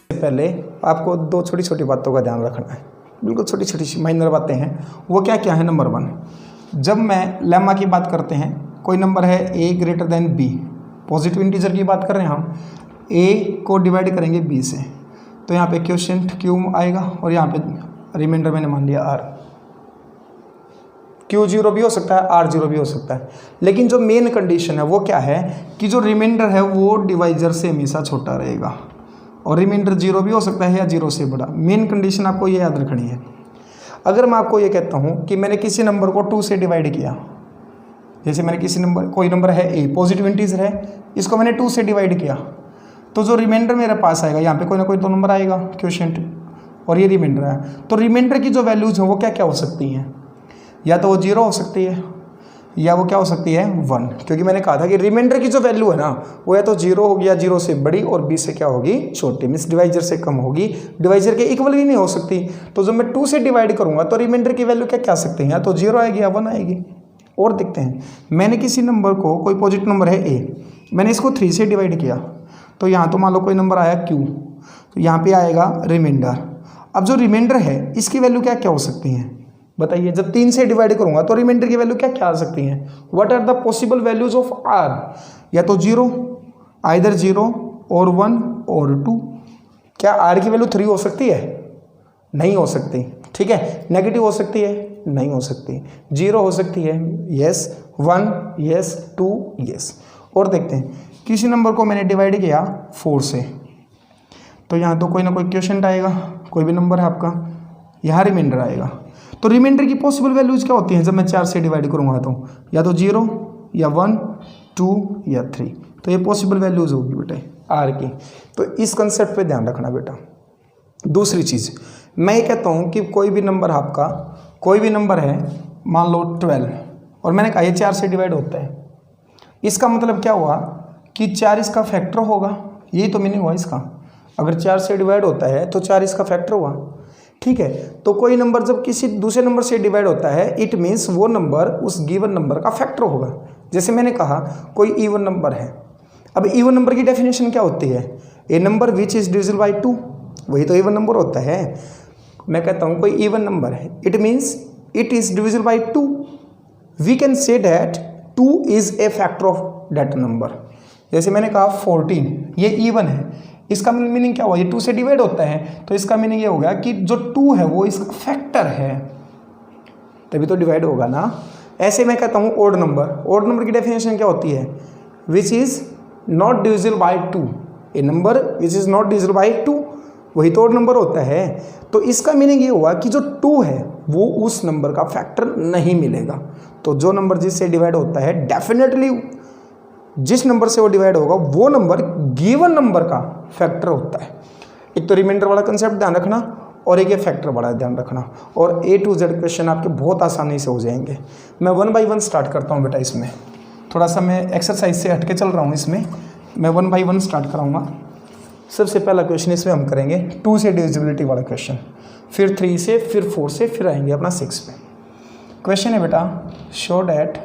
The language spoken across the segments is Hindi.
पहले आपको दो छोटी छोटी बातों का ध्यान रखना है, बिल्कुल छोटी छोटी सी माइनर बातें हैं। वो क्या क्या है? नंबर 1, जब मैं लेम्मा की बात करते हैं, कोई नंबर है a greater than b, positive integer की बात कर रहे हैं हम, a को डिवाइड करेंगे b से, तो यहाँ पे क्वोशिएंट q आएगा और यहाँ पे रिमाइंडर मैंने मान लिया r। q 0 भी हो सकता है, r 0 भी हो सकता है, लेकिन जो मेन कंडीशन है वो क्या है कि जो रिमाइंडर है वो डिवाइजर से हमेशा छोटा रहेगा, और रिमाइंडर 0 भी हो सकता है या 0 से बड़ा। मेन कंडीशन आपको ये याद रखनी है। अगर मैं आपको ये कहता हूँ कि मैंने किसी नंबर को 2 से डिवाइड किया, जैसे मैंने कोई नंबर है a, पॉजिटिव इंटीजर है, इसको मैंने 2 से डिवाइड किया, तो जो रिमाइंडर मेरे पास आएगा यहाँ पे कोई ना कोई तो नंबर आएगा क्वोशिएंट, और ये रिमाइंडर है। तो रिमाइंडर की जो वैल्यूज हैं वो क्या क्या हो सकती हैं? या तो वो 0 हो सकती है, या वो क्या हो सकती है 1, क्योंकि मैंने कहा था कि रिमाइंडर की जो वैल्यू है ना वो या तो 0 होगी या 0 से बड़ी और b से क्या होगी छोटी, मीन्स डिवाइजर से कम होगी, डिवाइजर के इक्वल भी नहीं हो सकती। तो जब मैं 2 से डिवाइड करूंगा तो रिमाइंडर की वैल्यू क्या क्या आ सकती है? या तो 0 आएगी या 1 आएगी। और देखते हैं, मैंने किसी नंबर को, कोई पॉजिटिव नंबर है a, मैंने इसको 3 से डिवाइड किया, तो यहाँ तो मान लो कोई नंबर आया q, तो यहाँ पे आएगा रिमाइंडर। अब जो रिमाइंडर है इसकी वैल्यू क्या क्या हो सकती हैं बताइए? जब 3 से डिवाइड करूंगा तो रिमाइंडर की वैल्यू क्या क्या आ सकती हैं? What are the possible values of r? या तो 0, आइदर 0 और 1 और 2। क्या r की वैल्यू 3 हो सकती है? नहीं हो सकती, ठीक है। नेगेटिव हो सकती है? नहीं हो सकती। 0 हो सकती है? यस। 1 yes, 2 yes. और देखते हैं, किसी नंबर को मैंने डिवाइड किया 4 से, तो यहाँ तो कोई ना कोई क्वोशिएंट आएगा, कोई भी नंबर है आपका, यहाँ रिमाइंडर आएगा। तो रिमाइंडर की पॉसिबल वैल्यूज क्या होती हैं जब मैं 4 से डिवाइड करूँगा? तो या तो 0 या 1, 2 या 3। तो ये पॉसिबल वैल्यूज होगी बेटे आर की। तो इस कंसेप्ट पे ध्यान रखना बेटा। दूसरी चीज़, मैं ये कहता हूँ कि कोई भी नंबर आपका, कोई भी नंबर है, मान लो 12, और मैंने कहा ये 4 से डिवाइड होता है, इसका मतलब क्या हुआ कि 4 इसका फैक्टर होगा। यही तो मीनिंग हुआ इसका। अगर 4 से डिवाइड होता है तो 4 इसका फैक्टर हुआ, ठीक है। तो कोई नंबर जब किसी दूसरे नंबर से डिवाइड होता है, इट मीन्स वो नंबर उस गिवन नंबर का फैक्टर होगा। जैसे मैंने कहा कोई इवन नंबर है। अब इवन नंबर की डेफिनेशन क्या होती है? A number which is divisible by 2, वही तो इवन नंबर होता है। मैं कहता हूँ कोई इवन नंबर है, it means it is divisible by 2। We can say that 2 is a factor of that number. जैसे मैंने कहा 14, ये इवन है, इसका मीनिंग क्या हुआ? ये 2 से डिवाइड होता है, तो इसका मीनिंग ये हो गया कि जो 2 है वो इसका फैक्टर है, तभी तो डिवाइड होगा ना। ऐसे मैं कहता हूँ ओड नंबर। ओड नंबर की डेफिनेशन क्या होती है? Which is not divisible by 2, A number which is not divisible by 2, वही तो ओड नंबर होता है। तो इसका मीनिंग ये हुआ कि जो 2 है वो उस नंबर का फैक्टर नहीं मिलेगा। तो जो नंबर जिससे डिवाइड होता है, डेफिनेटली जिस नंबर से वो डिवाइड होगा वो नंबर गिवन नंबर का फैक्टर होता है। एक तो रिमाइंडर वाला कंसेप्ट ध्यान रखना, और एक ये फैक्टर वाला ध्यान रखना, और A to Z क्वेश्चन आपके बहुत आसानी से हो जाएंगे। मैं 1 by 1 स्टार्ट करता हूँ बेटा। इसमें थोड़ा सा मैं एक्सरसाइज से हटके चल रहा हूँ, इसमें मैं 1 by 1 स्टार्ट कराऊंगा। सबसे पहला क्वेश्चन इसमें हम करेंगे 2 से डिविजिबिलिटी वाला क्वेश्चन, फिर 3 से, फिर 4 से, फिर आएंगे अपना 6 पे। क्वेश्चन है बेटा, शो डैट,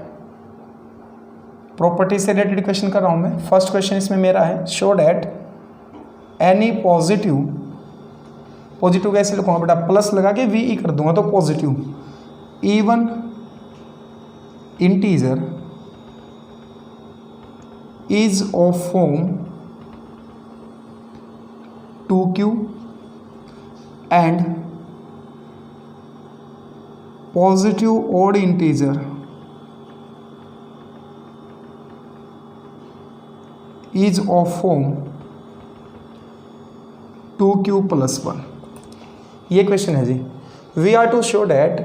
प्रॉपर्टी से रिलेटेड क्वेश्चन कर रहा हूँ मैं। फर्स्ट क्वेश्चन इसमें मेरा है, show that any positive, positive कैसे लिखूंगा बेटा? प्लस लगा के VE कर दूंगा, तो positive even integer is of form 2Q and positive odd integer is of form 2Q + 1। ये क्वेश्चन है जी। We are to show that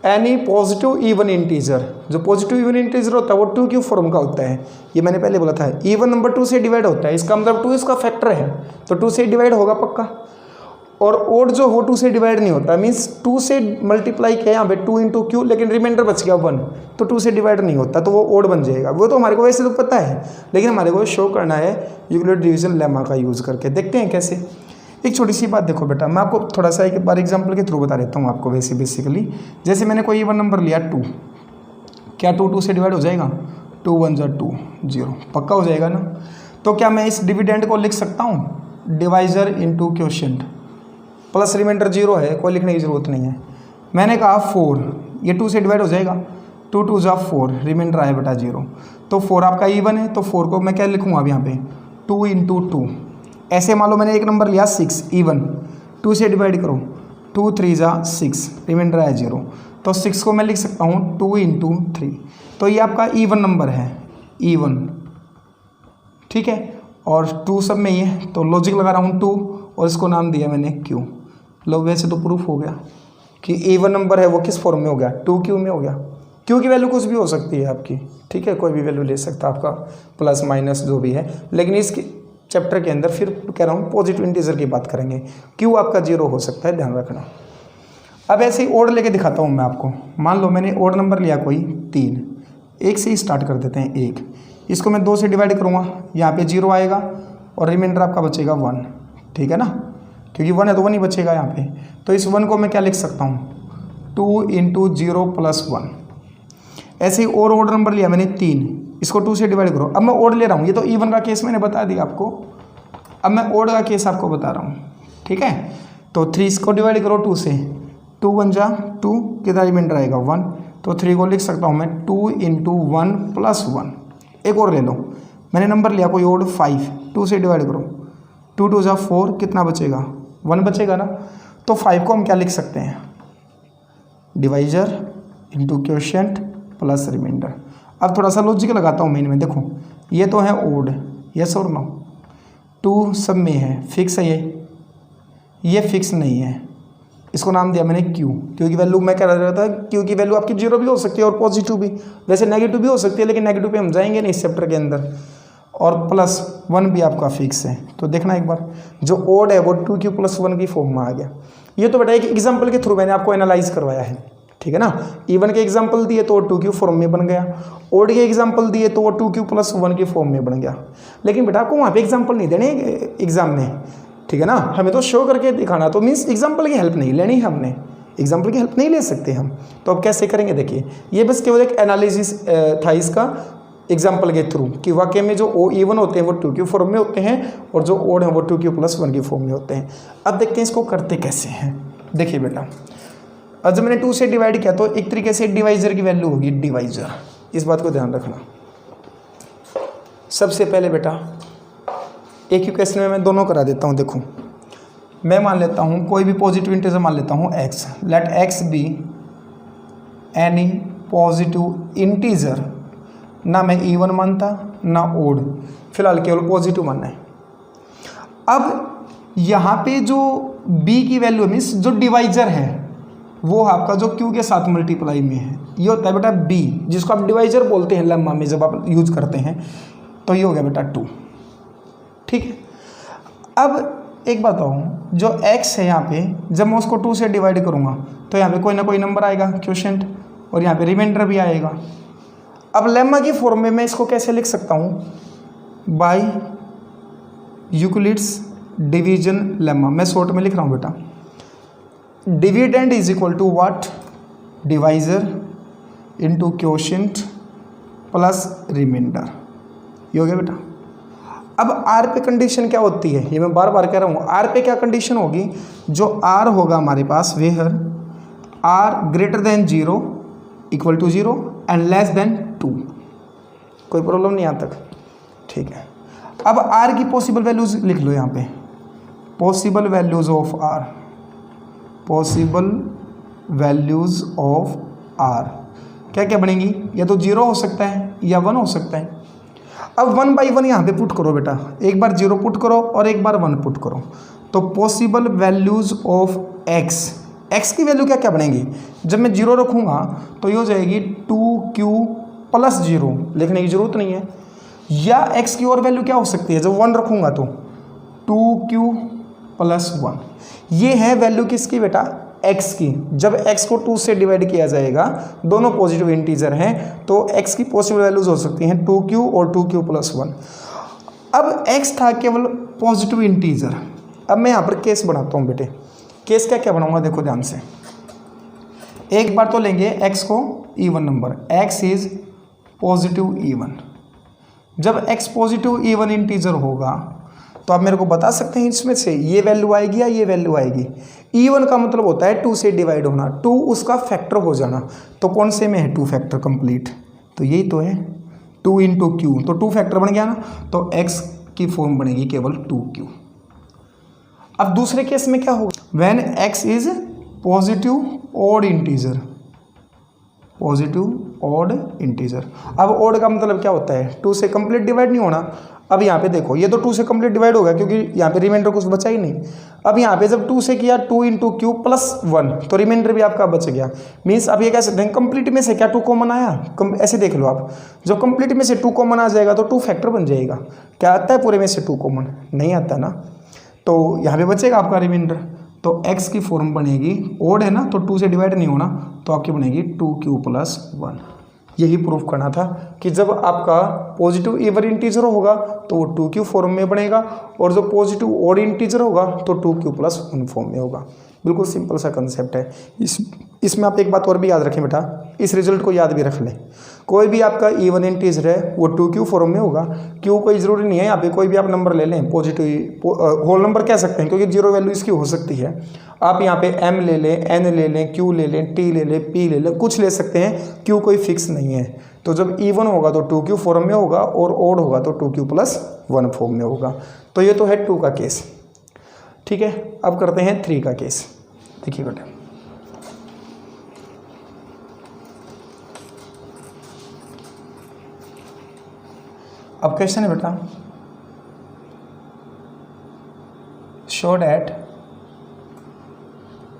any positive even integer, जो पॉजिटिव इवन इंटीजर होता है वो 2Q फॉर्म का होता है। ये मैंने पहले बोला था। इवन नंबर 2 से डिवाइड होता है, इसका मतलब 2 इसका फैक्टर है, तो 2 से डिवाइड होगा पक्का। और ओड जो हो 2 से डिवाइड नहीं होता, मीन्स 2 से मल्टीप्लाई किया यहाँ पे 2 × Q, लेकिन रिमाइंडर बच गया 1, तो 2 से डिवाइड नहीं होता, तो वो ओड बन जाएगा। वो तो हमारे को वैसे तो पता है, लेकिन हमारे को शो करना है यूक्लिड डिवीजन लेमा का यूज़ करके। देखते हैं कैसे। एक छोटी सी बात देखो बेटा, मैं आपको थोड़ा सा एक बार एग्जाम्पल के थ्रू बता देता हूँ आपको। वैसे बेसिकली जैसे मैंने कोई इवन नंबर लिया 2, क्या 2 से डिवाइड हो जाएगा? 2 × 1 = 2, 0 पक्का हो जाएगा ना। तो क्या मैं इस डिविडेंड को लिख सकता हूँ? Divisor into quotient plus remainder 0 है, कोई लिखने की ज़रूरत नहीं है। मैंने कहा 4, ये 2 से डिवाइड हो जाएगा, 2 2 जा 4, रिमाइंडर आया बेटा 0। तो 4 आपका इवन है, तो 4 को मैं क्या लिखूँगा अब यहाँ पे 2 इंटू 2। ऐसे मान लो मैंने एक नंबर लिया 6 इवन, 2 से डिवाइड करो, 2 3 जा 6, रिमाइंडर आया 0। तो 6 को मैं लिख सकता हूँ 2 इंटू 3। तो ये आपका इवन नंबर है, इवन, ठीक है। और 2 सब में ही है, तो लॉजिक लगा रहा हूँ 2 और इसको नाम दिया मैंने Q। लो वैसे तो प्रूफ हो गया कि इवन नंबर है वो किस फॉर्म में हो गया, 2Q में हो गया। Q की वैल्यू कुछ भी हो सकती है आपकी, ठीक है, कोई भी वैल्यू ले सकता है आपका, प्लस माइनस जो भी है। लेकिन इस चैप्टर के अंदर फिर कह रहा हूँ पॉजिटिव इंटीजर की बात करेंगे, Q आपका 0 हो सकता है, ध्यान रखना। अब ऐसे ही ओड लेके दिखाता हूँ मैं आपको। मान लो मैंने ओड नंबर लिया कोई 3, 1 से ही स्टार्ट कर देते हैं 1, इसको मैं 2 से डिवाइड करूँगा, यहाँ पे 0 आएगा और रिमाइंडर आपका बचेगा 1, ठीक है ना, क्योंकि 1 है तो 1 ही बचेगा यहाँ पे। तो इस 1 को मैं क्या लिख सकता हूँ 2 इंटू 0 प्लस 1। ऐसे ही और ओड नंबर लिया मैंने 3, इसको 2 से डिवाइड करो। अब मैं ओड ले रहा हूँ, ये तो इवन का केस मैंने बता दिया आपको, अब मैं ओड का केस आपको बता रहा हूँ, ठीक है। तो 3 इसको डिवाइड करो 2 से, 2 1 जा 2, कितना रिमाइंडर आएगा 1। तो 3 को लिख सकता हूँ मैं 2 इंटू 1 प्लस 1। एक और ले लो, मैंने नंबर लिया कोई ओड 5, 2 से डिवाइड करो, 2 2 जा 4, कितना बचेगा 1 बचेगा ना। तो 5 को हम क्या लिख सकते हैं, divisor into quotient plus remainder. अब थोड़ा सा लॉजिक लगाता हूँ मैं इनमें, देखो ये तो है ओड, यस और नो, 2 सब में है, फिक्स है ये फिक्स नहीं है, इसको नाम दिया मैंने Q, क्योंकि वैल्यू मैं कह रहा था Q की वैल्यू आपकी 0 भी हो सकती है और पॉजिटिव भी, वैसे नेगेटिव भी हो सकती है, लेकिन नेगेटिव पे हम जाएंगे नहीं इस चैप्टर के अंदर। और प्लस 1 भी आपका फिक्स है। तो देखना एक बार, जो ओड है वो 2Q प्लस 1 की फॉर्म में आ गया। ये तो बेटा एक एग्जाम्पल के थ्रू मैंने आपको एनालाइज करवाया है, ठीक है ना। इवन के एग्जाम्पल दिए तो 2Q फॉर्म में बन गया, ओड के एग्जाम्पल दिए तो वो 2Q प्लस 1 की फॉर्म में बन गया। लेकिन बेटा आपको वहाँ पे एग्जाम्पल नहीं देने एग्जाम में, ठीक है ना, हमें तो शो करके दिखाना, तो मीन्स एग्जाम्पल की हेल्प नहीं लेनी हमने, एग्जाम्पल की हेल्प नहीं ले सकते हम। तो अब कैसे करेंगे, देखिए ये बस केवल एक एनालिसिस था इसका एग्जाम्पल के थ्रू, कि वाकई में जो ओ इवन होते हैं वो 2Q फॉर्म में होते हैं और जो ओड हैं वो 2Q प्लस 1 की फॉर्म में होते हैं। अब देखते हैं इसको करते कैसे हैं। देखिए बेटा, अब जब मैंने 2 से डिवाइड किया तो एक तरीके से डिवाइजर की वैल्यू होगी, डिवाइजर, इस बात को ध्यान रखना। सबसे पहले बेटा एक ही क्वेश्चन में मैं दोनों करा देता हूँ। देखो मैं मान लेता हूँ कोई भी पॉजिटिव इंटीजर मान लेता हूँ x, let x be any positive integer, ना मैं इवन मानता ना ओड, फिलहाल केवल पॉजिटिव मानना है। अब यहाँ पे जो b की वैल्यू मीन्स जो डिवाइजर है वो आपका जो q के साथ मल्टीप्लाई में है, ये होता है बेटा b, जिसको आप डिवाइजर बोलते हैं लेम्मा में जब आप यूज करते हैं। तो ये हो गया बेटा 2, ठीक है। अब एक बात बताऊँ, जो x है यहाँ पे जब मैं उसको 2 से डिवाइड करूँगा तो यहाँ पे कोई ना कोई नंबर आएगा क्वोशिएंट, और यहाँ पे रिमाइंडर भी आएगा। अब लेम्मा की फॉर्म में मैं इसको कैसे लिख सकता हूँ, बाय यूक्लिड्स डिवीजन लेम्मा। मैं शॉर्ट में लिख रहा हूँ बेटा, dividend is equal to what, divisor into quotient plus remainder. ये हो गया बेटा। अब R पे कंडीशन क्या होती है, ये मैं बार बार कह रहा हूँ, R पे क्या कंडीशन होगी, जो R होगा हमारे पास where R greater than 0 equal to 0 and less than 2। कोई प्रॉब्लम नहीं यहाँ तक, ठीक है। अब R की पॉसिबल वैल्यूज लिख लो यहाँ पे, possible values of R, possible values of R क्या क्या बनेंगी, या तो 0 हो सकता है या 1 हो सकता है। अब 1 बाई 1 यहाँ पे पुट करो बेटा, एक बार 0 पुट करो और एक बार 1 पुट करो। तो पॉसिबल वैल्यूज ऑफ x की वैल्यू क्या क्या बनेगी, जब मैं 0 रखूँगा तो ये हो जाएगी 2Q प्लस 0, लिखने की ज़रूरत नहीं है। या x की और वैल्यू क्या हो सकती है, जब 1 रखूँगा तो 2Q प्लस 1। ये है वैल्यू किसकी बेटा, x की। जब x को 2 से डिवाइड किया जाएगा, दोनों पॉजिटिव इंटीजर हैं, तो x की पॉसिबल वैल्यूज हो सकती हैं 2Q और 2Q प्लस 1। अब x था केवल पॉजिटिव इंटीजर। अब मैं यहाँ पर केस बनाता हूँ बेटे, केस क्या क्या बनाऊँगा देखो ध्यान से। एक बार तो लेंगे x को even number, x is positive even. जब x पॉजिटिव इवन इंटीजर होगा तो आप मेरे को बता सकते हैं इसमें से ये वैल्यू आएगी या ये वैल्यू आएगी। इवन का मतलब होता है 2 से डिवाइड होना, 2 उसका फैक्टर हो जाना। तो कौन से में है 2 फैक्टर कंप्लीट, तो यही तो है 2 इंटू क्यू, तो 2 फैक्टर बन गया ना, तो x की फॉर्म बनेगी केवल 2q। अब दूसरे केस में क्या होगा, when x is positive odd integer, positive odd integer. अब ऑड का मतलब क्या होता है, 2 से कंप्लीट डिवाइड नहीं होना। अब यहाँ पे देखो ये तो 2 से कंप्लीट डिवाइड होगा क्योंकि यहाँ पे रिमाइंडर कुछ बचा ही नहीं। अब यहाँ पे जब 2 से किया 2 इंटू क्यू प्लस 1, तो रिमाइंडर भी आपका बच गया। मीन्स आप ये कह सकते हैं कंप्लीट में से क्या 2 कॉमन आया, ऐसे देख लो आप, जब कंप्लीट में से 2 कॉमन आ जाएगा तो 2 फैक्टर बन जाएगा। क्या आता है पूरे में से 2 कॉमन, नहीं आता ना, तो यहाँ पे बचेगा आपका रिमाइंडर। तो x की फॉर्म बनेगी, ओड है ना तो 2 से डिवाइड नहीं होना, तो आपकी बनेगी 2q प्लस 1। यही प्रूफ करना था कि जब आपका पॉजिटिव इवन इंटीजर होगा तो वो 2q फॉर्म में बनेगा, और जो पॉजिटिव ऑड इंटीजर होगा तो 2q प्लस 1 फॉर्म में होगा। बिल्कुल सिंपल सा कंसेप्ट है। इसमें आप एक बात और भी याद रखें बेटा, इस रिजल्ट को याद भी रख लें। कोई भी आपका इवन इंटीजर है वो 2q फॉर्म में होगा। क्यों कोई ज़रूरी नहीं है, यहाँ पे कोई भी आप नंबर ले लें, पॉजिटिव होल नंबर कह सकते हैं क्योंकि 0 वैल्यू इसकी हो सकती है। आप यहाँ पे m ले लें, n ले लें, q ले लें, t ले लें, p ले लें, कुछ ले सकते हैं, q कोई फिक्स नहीं है। तो जब इवन होगा तो 2q फॉर्म में होगा और ऑड होगा तो 2q प्लस 1 फॉर्म में होगा। तो ये तो है 2 का केस, ठीक है। अब करते हैं 3 का केस। देखिए बेटा, अब क्वेश्चन है बेटा, show that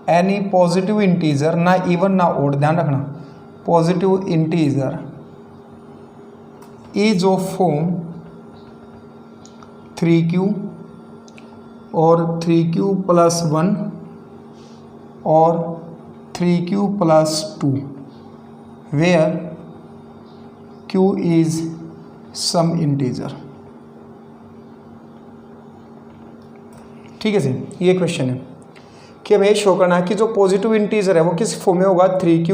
any positive integer, ना इवन ना ऑड, ध्यान रखना, positive integer is of form 3q और 3q प्लस 1 और 3q plus 2 where q is some integer. ठीक है जी, ये क्वेश्चन है कि हमें शो करना है कि जो पॉजिटिव इंटीजर है वो किस फॉर्म में होगा, 3q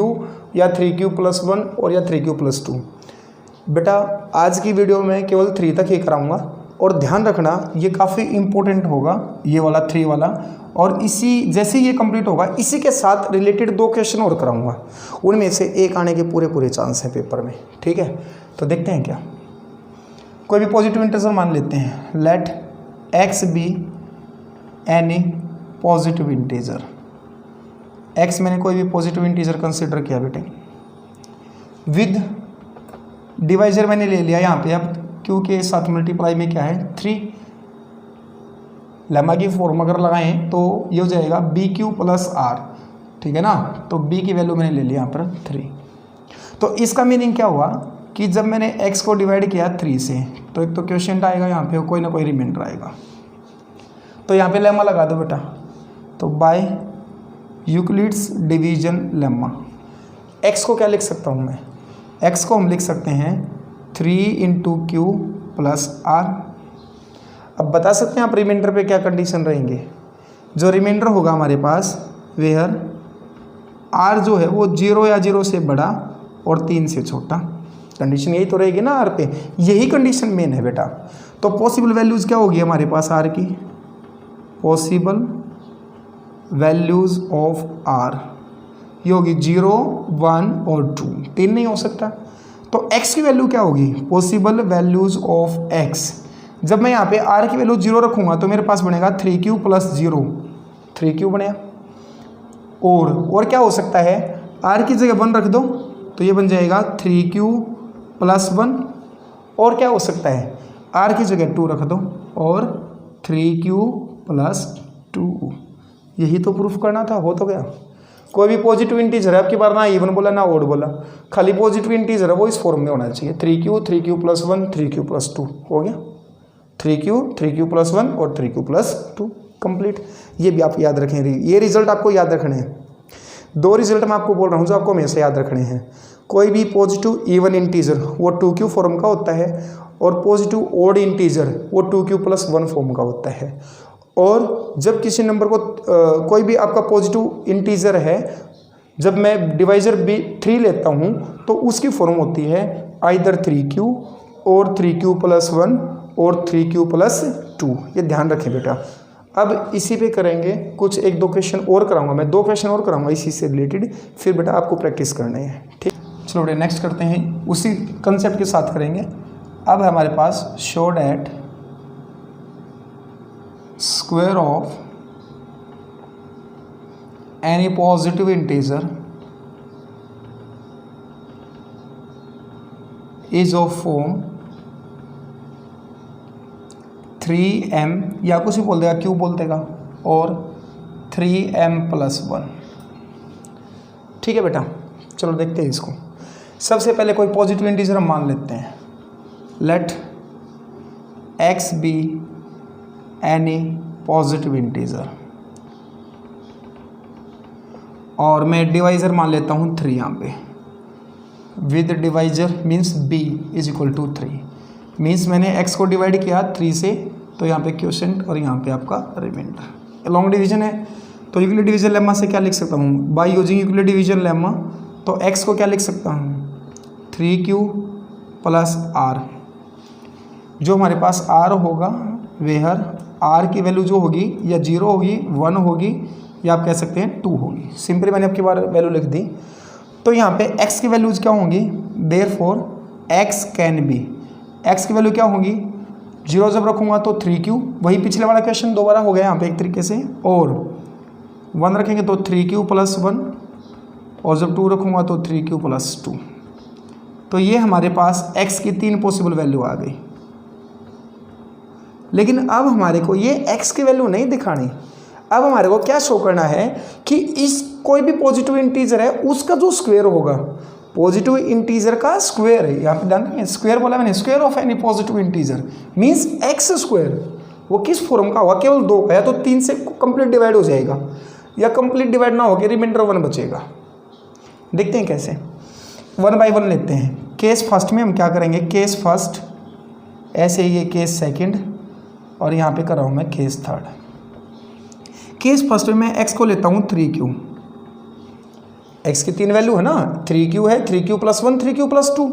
या 3q प्लस 1 और या 3q प्लस 2। बेटा आज की वीडियो में केवल 3 तक ही कराऊंगा, और ध्यान रखना ये काफ़ी इंपॉर्टेंट होगा ये वाला 3 वाला, और इसी जैसे ये कंप्लीट होगा इसी के साथ रिलेटेड 2 क्वेश्चन और कराऊंगा, उनमें से एक आने के पूरे चांस हैं पेपर में। ठीक है, तो देखते हैं क्या। कोई भी पॉजिटिव इंटीजर मान लेते हैं, let x be any positive integer. x मैंने कोई भी पॉजिटिव इंटीजर कंसिडर किया बेटे, विद डिवाइजर मैंने ले लिया यहाँ पे, अब q के साथ मल्टीप्लाई में क्या है 3, लेमा की फॉर्म अगर लगाएं तो ये हो जाएगा BQ प्लस R, ठीक है ना। तो b की वैल्यू मैंने ले लिया यहाँ पर 3। तो इसका मीनिंग क्या हुआ कि जब मैंने x को डिवाइड किया 3 से, तो एक तो क्वेश्चन आएगा यहाँ पे, कोई ना कोई रिमाइंडर आएगा। तो यहाँ पे लेमा लगा दो बेटा, तो by Euclid's division lemma, x को क्या लिख सकता हूँ मैं, x को हम लिख सकते हैं 3 इंटू क्यू प्लस R। अब बता सकते हैं आप रिमाइंडर पे क्या कंडीशन रहेंगे, जो रिमाइंडर होगा हमारे पास वेयर R जो है वो 0 या 0 से बड़ा और 3 से छोटा। कंडीशन यही तो रहेगी ना R पे, यही कंडीशन मेन है बेटा। तो पॉसिबल वैल्यूज़ क्या होगी हमारे पास R की, पॉसिबल वैल्यूज़ ऑफ R ये होगी 0, 1 और 2, 3 नहीं हो सकता। तो x की वैल्यू क्या होगी, पॉसिबल वैल्यूज़ ऑफ x। जब मैं यहाँ पे R की वैल्यू 0 रखूँगा तो मेरे पास बनेगा 3q प्लस 0, 3q बनेगा। और क्या हो सकता है, R की जगह 1 रख दो तो ये बन जाएगा 3q प्लस 1। और क्या हो सकता है, R की जगह 2 रख दो और 3q प्लस 2। यही तो प्रूफ करना था, हो तो गया। कोई भी पॉजिटिव इंटीजर है, आपकी बार ना इवन बोला ना ऑड बोला, खाली पॉजिटिव इंटीजर है वो इस फॉर्म में होना चाहिए, 3q प्लस 1 3q प्लस 2 हो गया, 3q प्लस 1 और 3q प्लस 2 कंप्लीट। ये भी आप याद रखें, ये रिजल्ट आपको याद रखने हैं। 2 रिजल्ट मैं आपको बोल रहा हूँ जो आपको हमेशा याद रखने हैं। कोई भी पॉजिटिव इवन इंटीजर वो 2q फॉर्म का होता है, और पॉजिटिव ऑड इंटीजर वो 2q प्लस 1 फॉर्म का होता है। और जब किसी नंबर को कोई भी आपका पॉजिटिव इंटीजर है, जब मैं डिवाइजर भी 3 लेता हूँ तो उसकी फॉर्म होती है आइदर 3q और 3q प्लस 1 और 3q प्लस 2, ये ध्यान रखें बेटा। अब इसी पे करेंगे कुछ 1-2 क्वेश्चन और कराऊंगा मैं, 2 क्वेश्चन और कराऊंगा इसी से रिलेटेड, फिर बेटा आपको प्रैक्टिस करनी है, ठीक। चलो बेटा नेक्स्ट करते हैं, उसी कंसेप्ट के साथ करेंगे। अब हमारे पास show that square of any positive integer is of form 3m, या कुछ भी बोल देगा, क्यों बोल देगा, और 3m+1। ठीक है बेटा, चलो देखते हैं इसको। सबसे पहले कोई पॉजिटिव इंटीजर हम मान लेते हैं। Let x be any positive integer, और मैं डिवाइजर मान लेता हूँ 3 यहाँ पे, विद डिवाइजर मीन्स b = 3, मीन्स मैंने x को डिवाइड किया 3 से, तो यहाँ पे क्वोशिएंट और यहाँ पे आपका रिमाइंडर। लॉन्ग डिवीजन है तो यूक्लिड डिवीजन लेमा से क्या लिख सकता हूँ, by using Euclid division lemma, तो x को क्या लिख सकता हूँ 3q + r। जो हमारे पास r होगा वेहर r की वैल्यू जो होगी या 0 होगी, 1 होगी, या आप कह सकते हैं 2 होगी। सिंपली मैंने आपकी बार वैल्यू लिख दी। तो यहाँ पे x की वैल्यूज क्या होंगी, therefore x can be, x की वैल्यू क्या होगी, 0 जब रखूँगा तो 3q, वही पिछले वाला क्वेश्चन दोबारा हो गया यहाँ पे एक तरीके से, और 1 रखेंगे तो 3q + 1, और जब 2 रखूँगा तो 3q + 2। तो ये हमारे पास x की 3 पॉसिबल वैल्यू आ गई। लेकिन अब हमारे को ये x की वैल्यू नहीं दिखानी, अब हमारे को क्या शो करना है कि इस कोई भी पॉजिटिव इंटीजर है उसका जो स्क्वायर होगा, पॉजिटिव इंटीजर का स्क्वायर है, यहाँ पे डालेंगे स्क्वायर बोला मैंने, square of any positive integer means x square, वो किस फॉर्म का होगा, केवल 2 का, या तो 3 से कंप्लीट डिवाइड हो जाएगा, या कंप्लीट डिवाइड ना होकर रिमाइंडर 1 बचेगा। देखते हैं कैसे, 1 बाय 1 लेते हैं। केस फर्स्ट में हम क्या करेंगे, केस फर्स्ट, ऐसे ही ये केस सेकंड, और यहाँ पे कर रहा हूँ मैं केस थर्ड। केस फर्स्ट में मैं x को लेता हूँ 3q, x की 3 वैल्यू है ना, 3q है, 3q + 1, 3q + 2।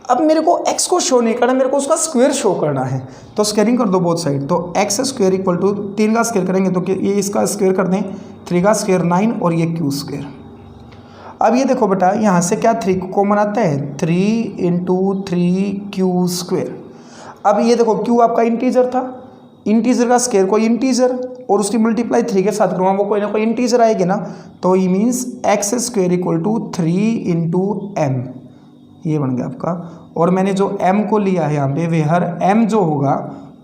अब मेरे को x को शो नहीं करना, मेरे को उसका स्क्वायर शो करना है, तो स्क्वायरिंग कर दो बोथ साइड। तो x स्क्वायर = 3 का स्क्वायर करेंगे तो ये इसका स्क्वायर कर दें, 3 का स्क्वायर 9, और ये q स्क्वायर। अब ये देखो बेटा, यहाँ से क्या 3 कॉमन आता है, 3 × 3q स्क्वायर। अब ये देखो q आपका इंटीजर था, इंटीजर का स्क्वायर कोई इंटीजर, और उसकी मल्टीप्लाई 3 के साथ करूँगा, वो कोई ना कोई इंटीजर आएगी ना, तो ये मीन्स x स्क्वायर = 3 × m, ये बन गया आपका। और मैंने जो m को लिया है यहाँ पे, वे हर m जो होगा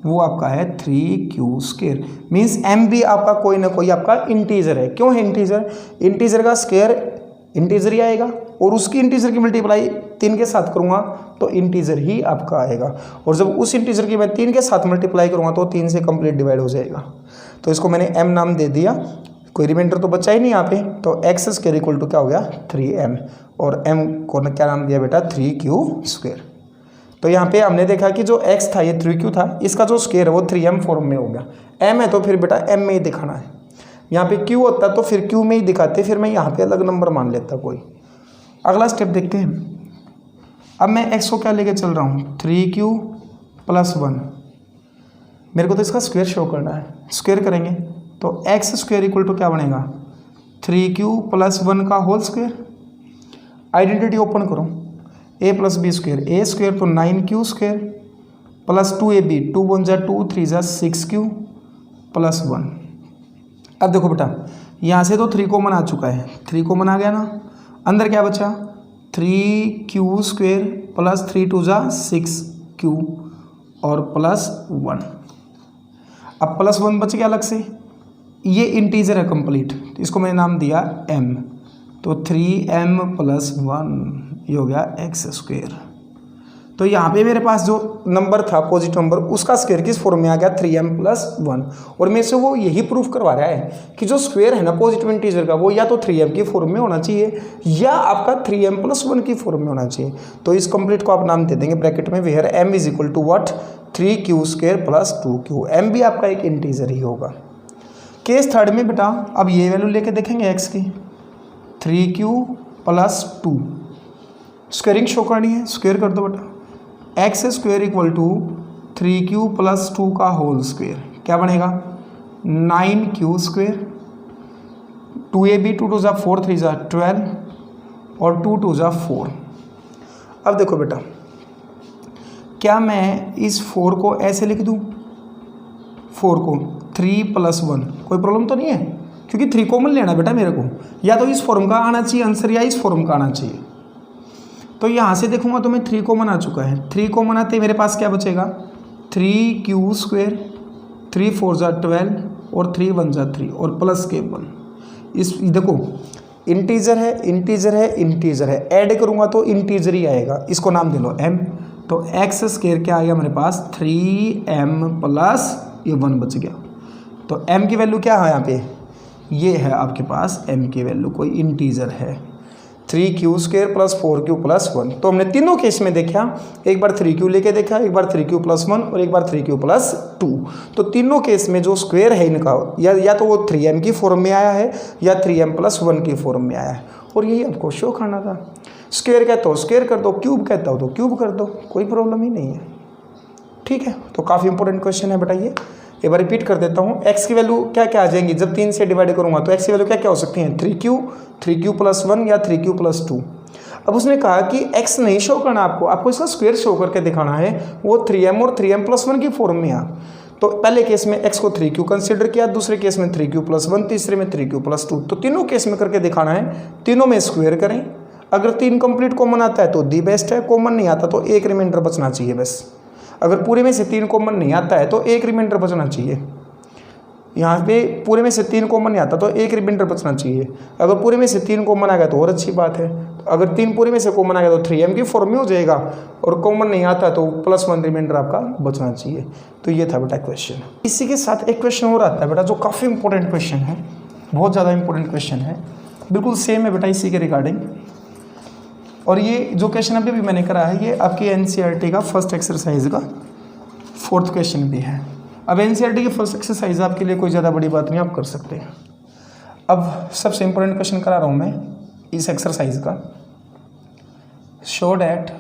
वो आपका है 3q स्क्वायर, मीन्स m भी आपका कोई ना कोई आपका इंटीजर है। क्यों है इंटीजर, इंटीजर का स्क्वायर इंटीजर ही आएगा, और उसकी इंटीजर की मल्टीप्लाई 3 के साथ करूँगा तो इंटीजर ही आपका आएगा, और जब उस इंटीजर की मैं 3 के साथ मल्टीप्लाई करूँगा तो 3 से कंप्लीट डिवाइड हो जाएगा। तो इसको मैंने m नाम दे दिया, कोई रिमाइंडर तो बचा ही नहीं यहाँ पे, तो x स्क्वायर = क्या हो गया 3m, और m को क्या नाम दिया बेटा 3q स्क्वायर। तो यहाँ पे हमने देखा कि जो x था ये 3q था, इसका जो स्क्वायर है वो 3m फॉर्म में हो गया। m है तो फिर बेटा m में ही दिखाना है, यहाँ पे q होता तो फिर q में ही दिखाते, फिर मैं यहाँ पे अलग नंबर मान लेता कोई। अगला स्टेप देखते हैं। अब मैं x को क्या लेके चल रहा हूँ 3q + 1, मेरे को तो इसका स्क्वायर शो करना है, स्क्वायर करेंगे तो x स्क्वायर = क्या बनेगा 3q + 1 का होल स्क्वायर। आइडेंटिटी ओपन करो, a + b square, a square तो 9q square plus 2ab, 2 × 1 = 2, 3 × 6q + 1। अब देखो बेटा, यहाँ से तो 3 कॉमन आ चुका है, 3 कॉमन आ गया ना, अंदर क्या बचा 3q स्क्वायर प्लस 3 × 2 = 6q और +1। अब +1 बच गया अलग से, ये इंटीजर है कंप्लीट, इसको मैंने नाम दिया m, तो 3m + 1 ये हो गया x स्क्वायर। तो यहाँ पे मेरे पास जो नंबर था पॉजिटिव नंबर, उसका स्क्वायर किस फॉर्म में आ गया 3m + 1, और मेरे से वो यही प्रूफ करवा रहा है कि जो स्क्वायर है ना पॉजिटिव इंटीजर का, वो या तो 3m की फॉर्म में होना चाहिए या आपका 3m + 1 की फॉर्म में होना चाहिए। तो इस कंप्लीट को आप नाम दे देंगे ब्रैकेट में, where m = what 3q square + 2q, m भी आपका एक इंटीजर ही होगा। केस थर्ड में बेटा अब ये वैल्यू लेके देखेंगे x की, 3q + 2, स्क्वायरिंग शो करनी है, स्क्वायर कर दो बेटा। x स्क्वायर = 3q प्लस 2 का होल स्क्वायर क्या बनेगा 9q स्क्वायर, 2ab 2 2 4 3 12 और 2 2 4। अब देखो बेटा, क्या मैं इस 4 को ऐसे लिख दूँ, 4 को 3 + 1, कोई प्रॉब्लम तो नहीं है क्योंकि 3 कॉमन लेना बेटा मेरे को, या तो इस फॉर्म का आना चाहिए आंसर या इस फॉर्म का आना चाहिए। तो यहाँ से देखूंगा तो मैं 3 कॉमन आ चुका है, 3 कॉमन आते मेरे पास क्या बचेगा 3q स्क्वायर, 3 4 12 और 3 1 3 और प्लस के 1। इस देखो इंटीजर है इंटीजर है इंटीजर है, ऐड करूँगा तो इंटीजर ही आएगा, इसको नाम दे लो m। तो एक्स स्क्वायर क्या आ गया मेरे पास 3m प्लस ये 1 बच गया। तो m की वैल्यू क्या है यहाँ पे, ये है आपके पास m की वैल्यू, कोई इंटीजर है 3q square plus 4q plus 1। तो हमने तीनों केस में देखा, एक बार 3q लेके देखा, एक बार 3q प्लस 1 और एक बार 3q प्लस 2। तो तीनों केस में जो स्क्वायर है इनका या तो वो 3m की फॉर्म में आया है या 3m प्लस 1 की फॉर्म में आया है, और यही आपको शो करना था। स्क्वायर कहता हो स्क्वायर कर दो, क्यूब कहता हो तो क्यूब कर दो, कोई प्रॉब्लम ही नहीं है। ठीक है, तो काफ़ी इंपॉर्टेंट क्वेश्चन है बेटा ये। एक बार रिपीट कर देता हूँ, x की वैल्यू क्या क्या आ जाएंगी जब 3 से डिवाइड करूँगा, तो x की वैल्यू क्या क्या हो सकती है 3q प्लस 1 या 3q प्लस 2। अब उसने कहा कि x नहीं शो करना आपको इसका स्क्वायर शो करके दिखाना है, वो 3m और 3m प्लस 1 की फॉर्म में आ। तो पहले केस में x को 3q कंसिडर किया, दूसरे केस में 3q प्लस 1, तीसरे में 3q प्लस 2। तो तीनों केस में करके दिखाना है, तीनों में स्क्वायर करें। अगर 3 कंप्लीट कॉमन आता है तो दी बेस्ट है, कॉमन नहीं आता तो एक रिमाइंडर बचना चाहिए बस। अगर पूरे में से 3 कॉमन नहीं आता है तो एक रिमाइंडर बचना चाहिए। यहाँ पे पूरे में से 3 कॉमन नहीं आता तो एक रिमाइंडर बचना चाहिए। अगर पूरे में से 3 कॉमन आ गया तो और अच्छी बात है, अगर 3 पूरे में से कॉमन आ गया तो 3m की फॉर्म में हो जाएगा, और कॉमन नहीं आता तो प्लस 1 रिमाइंडर आपका बचना चाहिए। तो ये था बेटा क्वेश्चन। इसी के साथ एक क्वेश्चन और आता है बेटा जो काफ़ी इंपॉर्टेंट क्वेश्चन है, बहुत ज़्यादा इंपॉर्टेंट क्वेश्चन है, बिल्कुल सेम है बेटा इसी के रिगार्डिंग। और ये जो क्वेश्चन अभी भी मैंने करा है ये आपकी एनसीईआरटी का फर्स्ट एक्सरसाइज का 4th क्वेश्चन भी है। अब एनसीईआरटी की फर्स्ट एक्सरसाइज आपके लिए कोई ज़्यादा बड़ी बात नहीं, आप कर सकते हैं। अब सबसे इंपॉर्टेंट क्वेश्चन करा रहा हूँ मैं इस एक्सरसाइज का, शो डैट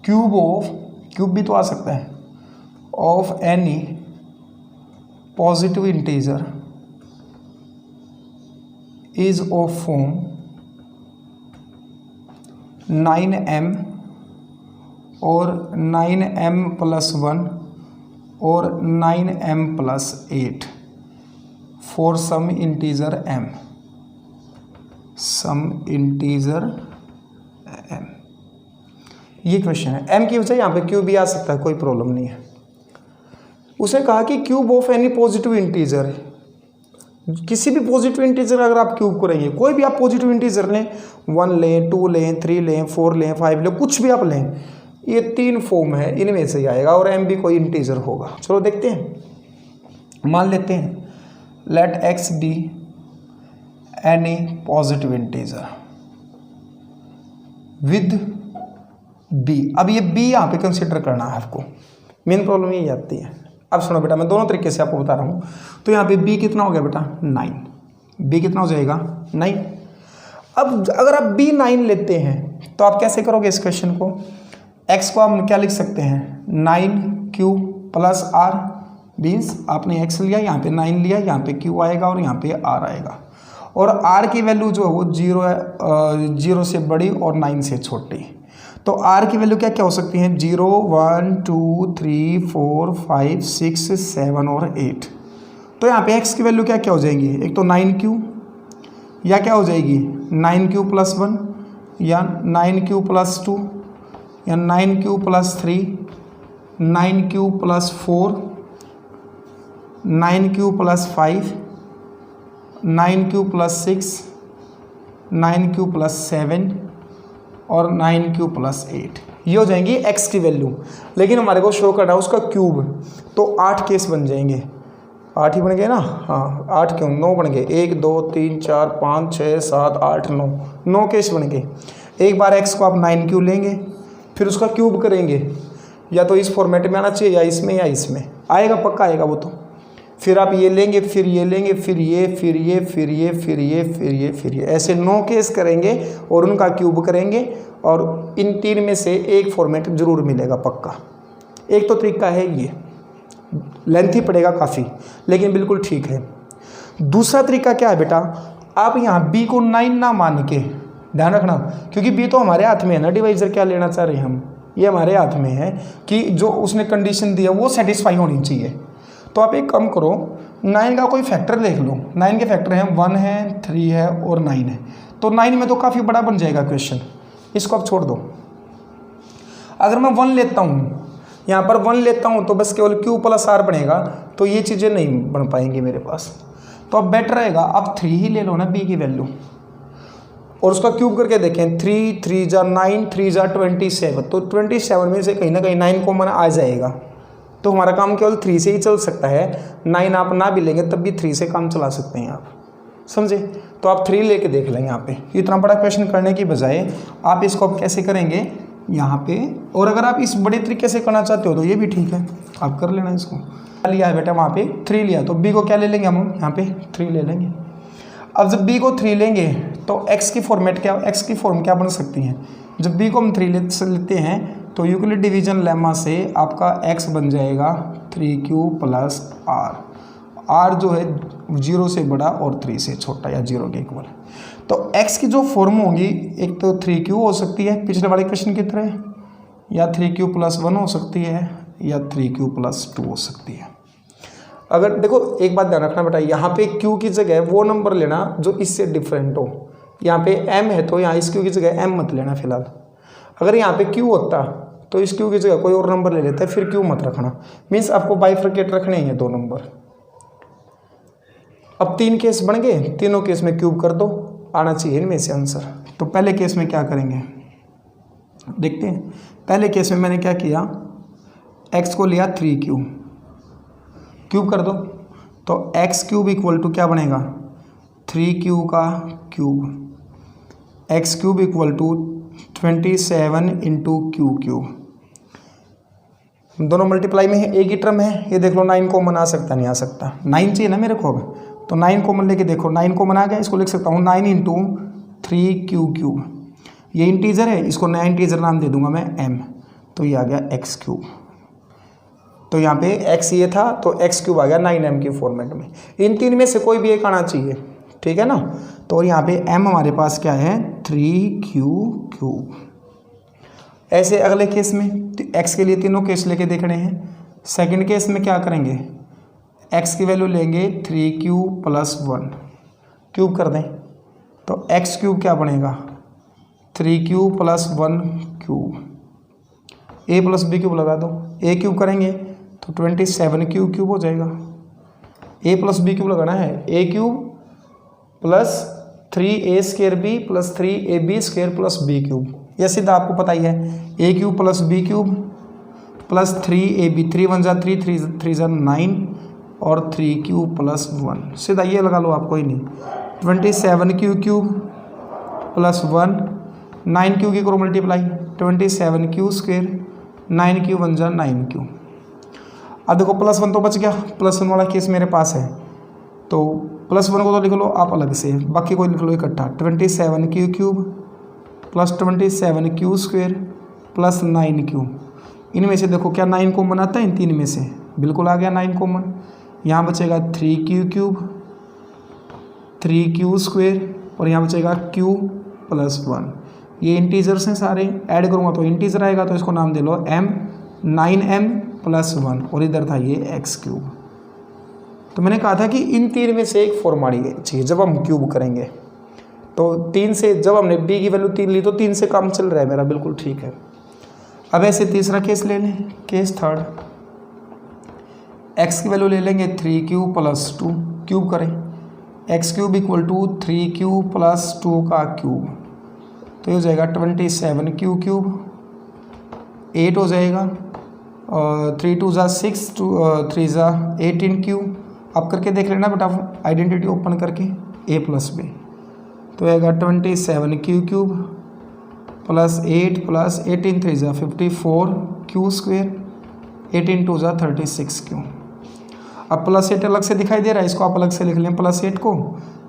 क्यूब भी तो आ सकता है of any positive integer is of form 9m और 9m प्लस 1 और 9m plus 8 for some integer m, some integer m। ये क्वेश्चन है। m की वजह यहाँ पे क्यूब भी आ सकता है, कोई प्रॉब्लम नहीं है। उसने कहा कि cube of any positive integer, किसी भी पॉजिटिव इंटीजर अगर आप क्यूब करेंगे, कोई भी आप पॉजिटिव इंटीजर लें, 1 लें, 2 लें, 3 लें, 4 लें, 5 लें, कुछ भी आप लें, ये 3 फॉर्म है, इनमें से ही आएगा और m भी कोई इंटीजर होगा। चलो देखते हैं, मान लेते हैं let x be any positive integer with b। अब ये b यहाँ पे कंसिडर करना है आपको, मेन प्रॉब्लम यही आती है। अब सुनो बेटा, मैं दोनों तरीके से आपको बता रहा हूँ। तो यहाँ पे b कितना हो गया बेटा 9, b कितना हो जाएगा 9। अब अगर आप b 9 लेते हैं तो आप कैसे करोगे इस क्वेश्चन को, x को हम क्या लिख सकते हैं 9q प्लस r, मीन्स आपने x लिया, यहाँ पे 9 लिया, यहाँ पे q आएगा और यहाँ पे r आएगा, और r की वैल्यू जो है वो 0 है, 0 से बड़ी और 9 से छोटी। तो r की वैल्यू क्या क्या हो सकती हैं 0 1 2 3 4 5 6 7 और 8। तो यहाँ पे x की वैल्यू क्या क्या हो जाएंगी, एक तो 9q या क्या हो जाएगी 9q प्लस 1 या 9q प्लस 2 या 9q plus 3, 9q plus 4, 9q plus 5, 9q plus 6, 9q plus 7 और 9q प्लस 8। ये हो जाएंगी x की वैल्यू, लेकिन हमारे को शो करना है उसका क्यूब, तो 8 केस बन जाएंगे। 8 ही बन गए ना, हाँ 8 क्यों 9 बन गए, 1 2 3 4 5 6 7 8 9 केस बन गए। एक बार x को आप 9q लेंगे, फिर उसका क्यूब करेंगे, या तो इस फॉर्मेट में आना चाहिए या इसमें आएगा, पक्का आएगा वो तो। फिर आप ये लेंगे, फिर ये लेंगे, फिर ये, फिर ये, फिर ये, फिर ये, फिर ये, फिर ये, ऐसे 9 केस करेंगे और उनका क्यूब करेंगे, और इन 3 में से एक फॉर्मेट जरूर मिलेगा पक्का। एक तो तरीका है ये, लेंथी पड़ेगा काफ़ी, लेकिन बिल्कुल ठीक है। दूसरा तरीका क्या है बेटा, आप यहाँ b को 9 ना मान के, ध्यान रखना, क्योंकि b तो हमारे हाथ में है ना, डिवाइजर क्या लेना चाह रहे हैं हम, ये हमारे हाथ में है कि जो उसने कंडीशन दिया वो सेटिस्फाई होनी चाहिए। तो आप एक काम करो, 9 का कोई फैक्टर देख लो। 9 के फैक्टर हैं 1 है, 3 है और 9 है, तो 9 में तो काफ़ी बड़ा बन जाएगा क्वेश्चन, इसको आप छोड़ दो। अगर मैं 1 लेता हूँ, यहाँ पर 1 लेता हूँ तो बस केवल q प्लस r बनेगा, तो ये चीज़ें नहीं बन पाएंगी मेरे पास। तो अब बेटर रहेगा आप 3 ही ले लो ना b की वैल्यू, और उसका क्यूब करके देखें। 3 3 जा 9, 3 जा 27, तो 27 में से कहीं ना कहीं 9 कॉमन आ जाएगा, तो हमारा काम केवल 3 से ही चल सकता है। 9 आप ना भी लेंगे तब भी 3 से काम चला सकते हैं आप, समझे। तो आप 3 लेके देख लें यहाँ पे। इतना बड़ा क्वेश्चन करने की बजाय आप इसको अब कैसे करेंगे यहाँ पे, और अगर आप इस बड़े तरीके से करना चाहते हो तो ये भी ठीक है, आप कर लेना। इसको लिया है बेटा वहाँ पे 3 लिया, तो b को क्या ले लेंगे हम यहाँ पे 3 ले लेंगे। अब जब b को 3 लेंगे तो x की फॉर्मेट क्या, x की फॉर्म क्या बन सकती है। जब b को हम 3 लेते हैं तो यूक्लिड डिवीजन लेमा से आपका x बन जाएगा 3q प्लस r जो है 0 से बड़ा और 3 से छोटा या 0 के इक्वल। तो x की जो फॉर्म होगी, एक तो 3q हो सकती है पिछले वाले क्वेश्चन की तरह, या 3q प्लस 1 हो सकती है, या 3q प्लस 2 हो सकती है। अगर देखो एक बात ध्यान रखना बेटा, यहाँ पे q की जगह वो नंबर लेना जो इससे डिफरेंट हो। यहाँ पे m है तो यहाँ इस q की जगह m मत लेना फिलहाल। अगर यहाँ पे q होता तो इस q की जगह कोई और नंबर ले लेते हैं, फिर q मत रखना। मीन्स आपको बाइफरकेट रखने हैं 2 नंबर। अब 3 केस बन गए, तीनों केस में क्यूब कर दो, आना चाहिए इनमें से आंसर। तो पहले केस में क्या करेंगे देखते हैं। पहले केस में मैंने क्या किया, x को लिया 3q, क्यूब कर दो, तो x क्यूब इक्वल टू क्या बनेगा 3q का cube, x cube equal to 27 into q cube. दोनों मल्टीप्लाई में है, एक ही टर्म है। ये देख लो 9 कॉमन आ सकता नहीं आ सकता, 9 चाहिए ना मेरे को अब, तो 9 कॉमन लेके देखो, 9 कॉमन आ गया। इसको लिख सकता हूँ 9 इंटू 3q क्यूब। ये इंटीजर है, इसको नया इंटीजर नाम दे दूंगा मैं m, तो ये आ गया x क्यूब। तो यहाँ पे x ये था तो x क्यूब आ गया 9m की फॉर्मेट में। इन 3 में से कोई भी एक आना चाहिए, ठीक है ना। तो यहाँ पे m हमारे पास क्या है 3q क्यूब। ऐसे अगले केस में x के लिए तीनों केस लेके देखने हैं। सेकंड केस में क्या करेंगे, x की वैल्यू लेंगे 3q प्लस 1, क्यूब कर दें, तो x क्यूब क्या बनेगा 3q plus 1 cube. a plus b cube लगा दो, a क्यूब करेंगे तो 27q क्यूब हो जाएगा। a प्लस b क्यूब लगाना है, a cube plus 3a square b plus 3ab square plus b cube. यह सीधा आपको पता ही है, a cube plus b cube plus 3ab, 3 1 जा 3, 3 जा 9 और 3q प्लस 1, सीधा ये लगा लो आप, कोई नहीं। 27q क्यूब प्लस 1, 9q की करो मल्टीप्लाई, 27q स्क्वायर, 9q 1 जा 9q। अब देखो प्लस 1 तो बच गया, प्लस 1 वाला केस मेरे पास है, तो प्लस 1 को तो लिख लो आप अलग से, बाकी को लिख लो इकट्ठा। 27q cube plus 27q square plus 9q। इनमें से देखो क्या 9 कॉमन आता है इन 3 में से, बिल्कुल आ गया 9 कॉमन। यहाँ बचेगा 3q क्यूब, 3q स्क्वायर और यहाँ बचेगा q प्लस 1। ये इंटीजर्स हैं सारे, ऐड करूँगा तो इंटीजर आएगा, तो इसको नाम दे लो m, 9m प्लस 1, और इधर था ये x क्यूब। तो मैंने कहा था कि इन 3 में से एक फॉर्म आनी चाहिए जब हम क्यूब करेंगे। तो 3 से जब हमने b की वैल्यू 3 ली तो 3 से काम चल रहा है मेरा, बिल्कुल ठीक है। अब ऐसे तीसरा केस ले लें, केस थर्ड, x की वैल्यू ले लेंगे 3q प्लस 2, क्यूब करें, x cube equal to 3q plus 2 का क्यूब, तो ये हो जाएगा 27q क्यूब, 8 हो जाएगा, और 3 2 जा 6, 3 जा 18q। अब करके देख लेना बेटा आइडेंटिटी ओपन करके, a प्लस b, तो आएगा 27q क्यूब प्लस 8 प्लस 18 3 जा 54q स्क्वायर, 18 2 जा 36q। अब प्लस 8 अलग से दिखाई दे रहा है, इसको आप अलग से लिख लें प्लस 8 को,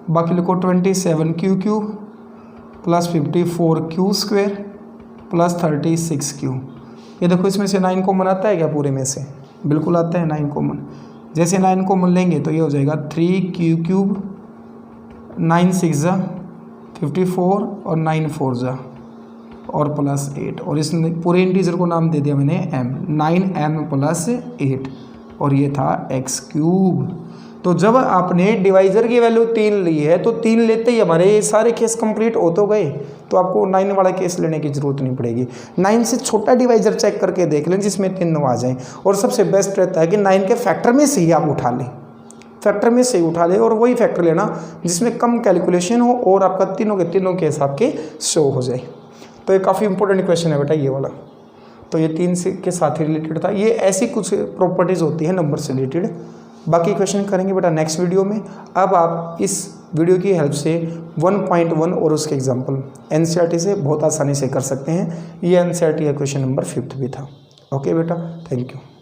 बाकी लिखो 27q cube plus 54q square plus 36q। ये देखो इसमें से 9 कॉमन आता है क्या पूरे में से? बिल्कुल आता है 9 कॉमन। जैसे 9 कॉमन लेंगे तो ये हो जाएगा 3 9 6 54 और 9 4 और प्लस 8, और इस पूरे इंटीजर को नाम दे दिया मैंने m, 9m प्लस 8, और ये था x³। तो जब आपने डिवाइजर की वैल्यू 3 ली है तो 3 लेते ही हमारे ये सारे केस कंप्लीट हो तो गए, तो आपको 9 वाला केस लेने की जरूरत नहीं पड़ेगी। 9 से छोटा डिवाइजर चेक करके देख लें जिसमें 3 आ जाएं, और सबसे बेस्ट रहता है कि 9 के फैक्टर में से ही आप उठा लें, फैक्टर में से ही उठा लें, और वही फैक्टर लेना जिसमें कम कैलकुलेशन हो और आपका तीनों के केस आपके शो हो जाए। तो ये काफ़ी इंपॉर्टेंट क्वेश्चन है बेटा ये वाला। तो ये 3 से के साथ ही रिलेटेड था। ये ऐसी कुछ प्रॉपर्टीज़ होती हैं नंबर से रिलेटेड। बाकी क्वेश्चन करेंगे बेटा नेक्स्ट वीडियो में। अब आप इस वीडियो की हेल्प से 1.1 और उसके एग्जाम्पल एनसीईआरटी से बहुत आसानी से कर सकते हैं। ये एनसीईआरटी का क्वेश्चन नंबर 5 भी था। ओके बेटा, थैंक यू।